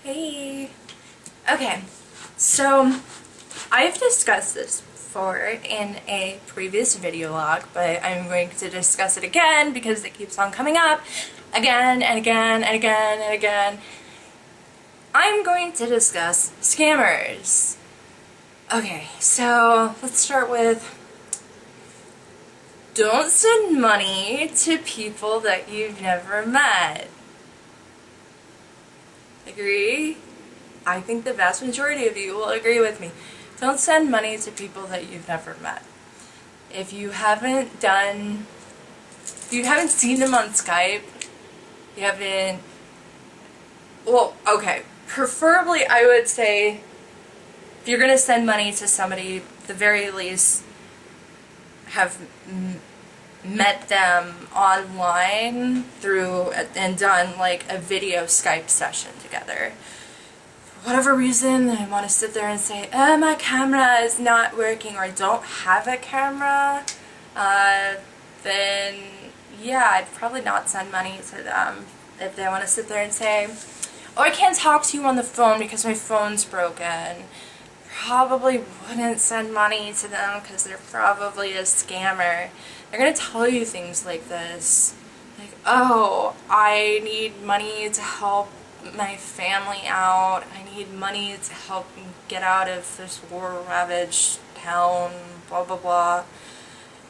Hey. Okay, so I've discussed this before in a previous video log, but I'm going to discuss it again because it keeps on coming up again and again and again and again. I'm going to discuss scammers. Okay, so let's start with don't send money to people that you've never met. Agree? I think the vast majority of you will agree with me. Don't send money to people that you've never met. If you haven't seen them on Skype, okay, preferably I would say if you're going to send money to somebody, at the very least have met them online and done like a video Skype session together. For whatever reason, I want to sit there and say, my camera is not working, or I don't have a camera, then yeah, I'd probably not send money to them. If they want to sit there and say, oh, I can't talk to you on the phone because my phone's broken, probably wouldn't send money to them because they're probably a scammer. They're going to tell you things like this, like, oh, I need money to help my family out, I need money to help get out of this war-ravaged town, blah blah blah,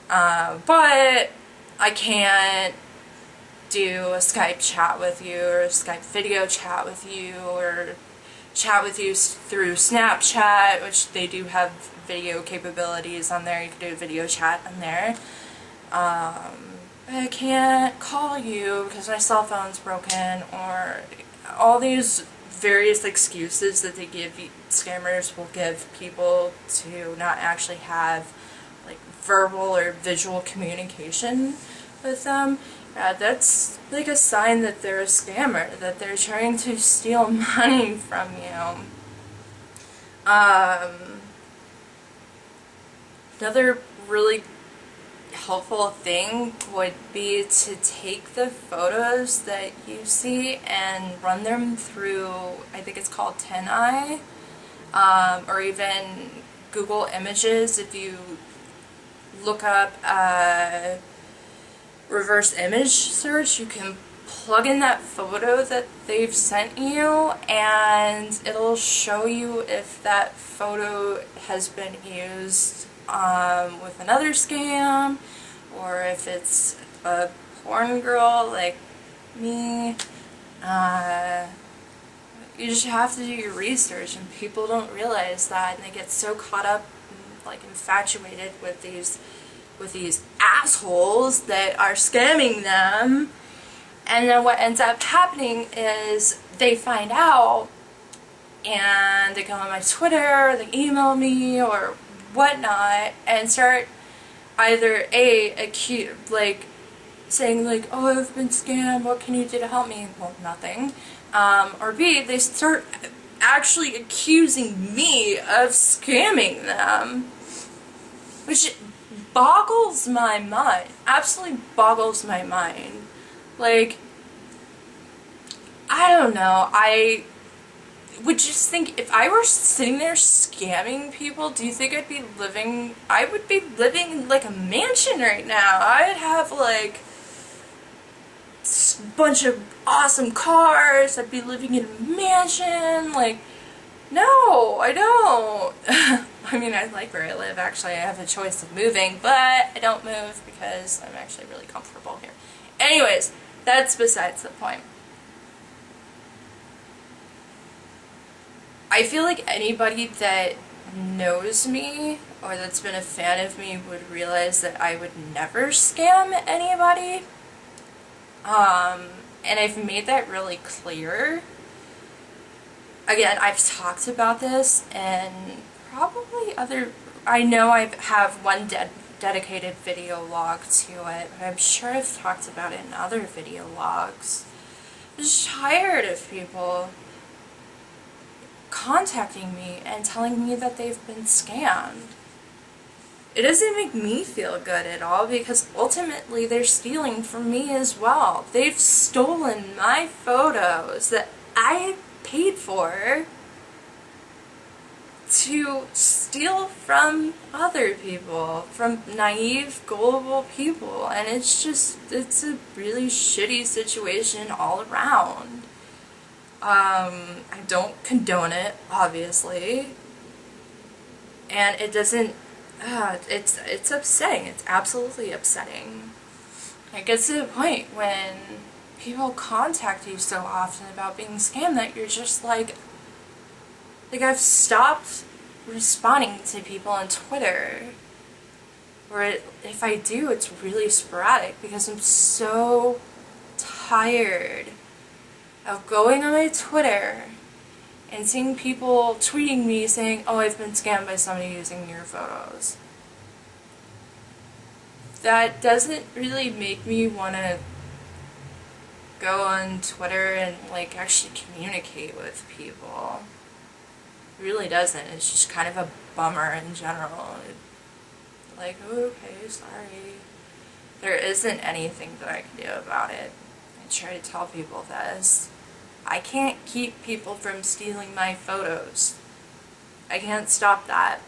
but I can't do a Skype chat with you, or a Skype video chat with you, or chat with you through Snapchat, which they do have video capabilities on there. You can do a video chat on there. I can't call you because my cell phone's broken, or all these various excuses that scammers will give people to not actually have like verbal or visual communication with them. That's like a sign that they're a scammer, that they're trying to steal money from you. Another really helpful thing would be to take the photos that you see and run them through, I think it's called 10i, or even Google Images. If you look up reverse image search, you can plug in that photo that they've sent you and it'll show you if that photo has been used with another scam, or if it's a porn girl like me. You just have to do your research, and people don't realize that, and they get so caught up, like infatuated with these assholes that are scamming them, and then what ends up happening is they find out and they go on my Twitter, they email me or whatnot, and start either like saying like, oh, I've been scammed, what can you do to help me? Well, nothing. Or B, they start actually accusing me of scamming them, which boggles my mind. Absolutely boggles my mind. Like, I don't know, I would just think, if I were sitting there scamming people, do you think I would be living in like a mansion right now. I'd have like a bunch of awesome cars, I'd be living in a mansion, like, no, I don't. I mean, I like where I live, actually. I have a choice of moving, but I don't move because I'm actually really comfortable here. Anyways, that's besides the point. I feel like anybody that knows me or that's been a fan of me would realize that I would never scam anybody. And I've made that really clear. Again, I've talked about this and probably I know I have one dedicated video log to it, but I'm sure I've talked about it in other video logs. I'm just tired of people contacting me and telling me that they've been scammed. It doesn't make me feel good at all, because ultimately they're stealing from me as well. They've stolen my photos that I paid for to steal from other people, from naive, gullible people, and it's a really shitty situation all around. I don't condone it, obviously, and it doesn't, it's upsetting. It's absolutely upsetting. It gets to the point when people contact you so often about being scammed that you're just like I've stopped responding to people on Twitter, or if I do, it's really sporadic because I'm so tired of going on my Twitter and seeing people tweeting me saying, oh, I've been scammed by somebody using your photos. That doesn't really make me want to go on Twitter and like actually communicate with people. It really doesn't. It's just kind of a bummer in general. Like, oh, okay, sorry. There isn't anything that I can do about it. I try to tell people this. I can't keep people from stealing my photos. I can't stop that.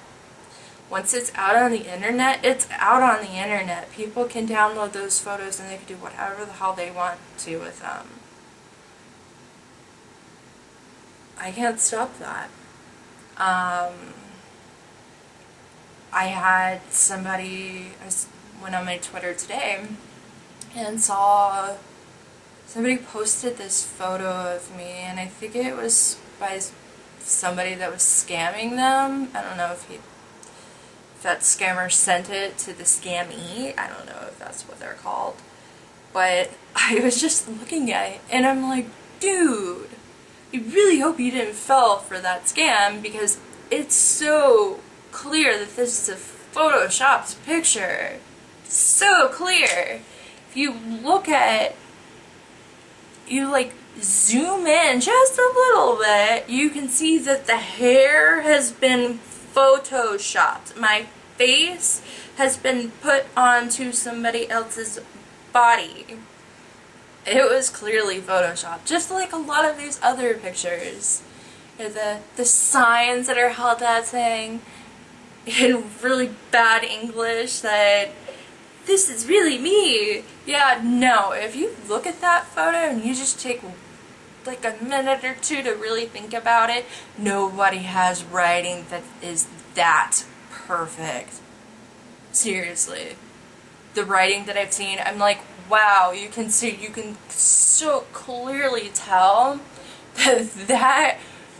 Once it's out on the internet, it's out on the internet. People can download those photos and they can do whatever the hell they want to with them. I can't stop that. I had somebody, I went on my Twitter today and saw somebody posted this photo of me, and I think it was by somebody that was scamming them. I don't know if that scammer sent it to the scamee. I don't know if that's what they're called. But I was just looking at it and I'm like, dude, I really hope you didn't fall for that scam, because it's so clear that this is a photoshopped picture. So clear. If you look at, you like zoom in just a little bit, you can see that the hair has been photoshopped. My face has been put onto somebody else's body. It was clearly photoshopped, just like a lot of these other pictures. The signs that are held out saying in really bad English that this is really me. Yeah, no, if you look at that photo and you just take like a minute or two to really think about it, nobody has writing that is that perfect. Seriously. The writing that I've seen, I'm like, wow, you can so clearly tell that that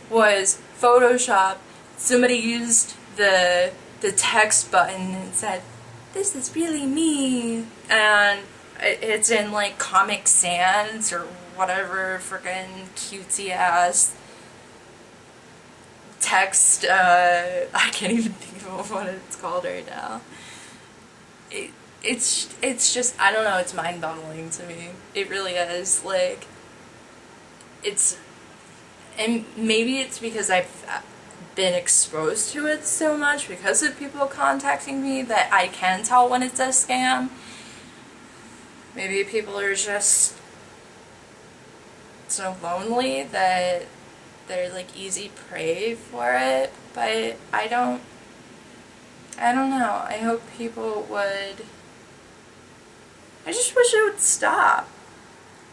was Photoshop. Somebody used the text button and said, this is really me, and it's in like Comic Sans or whatever frickin' cutesy ass text, I can't even think of what it's called right now. It's just, I don't know, it's mind-boggling to me. It really is. Like, and maybe it's because I've been exposed to it so much because of people contacting me that I can tell when it's a scam. Maybe people are just so lonely that they're like easy prey for it, but I don't know. I hope people would. I just wish it would stop.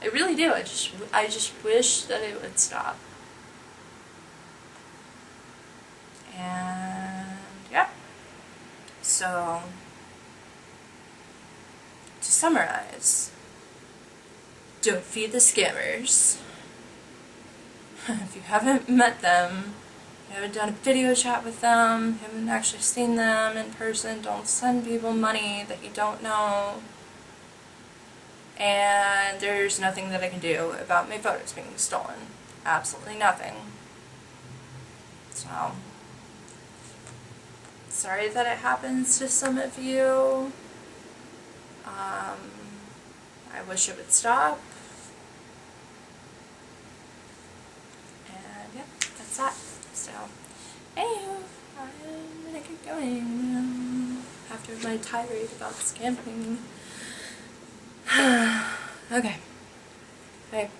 I really do. I just wish that it would stop. And yeah. So to summarize, don't feed the scammers. If you haven't met them, you haven't done a video chat with them, you haven't actually seen them in person, don't send people money that you don't know. And there's nothing that I can do about my photos being stolen. Absolutely nothing. So, sorry that it happens to some of you. I wish it would stop. And yeah, that's that. So, anywho, I'm gonna keep going now after my tirade about scamming. Okay. Bye.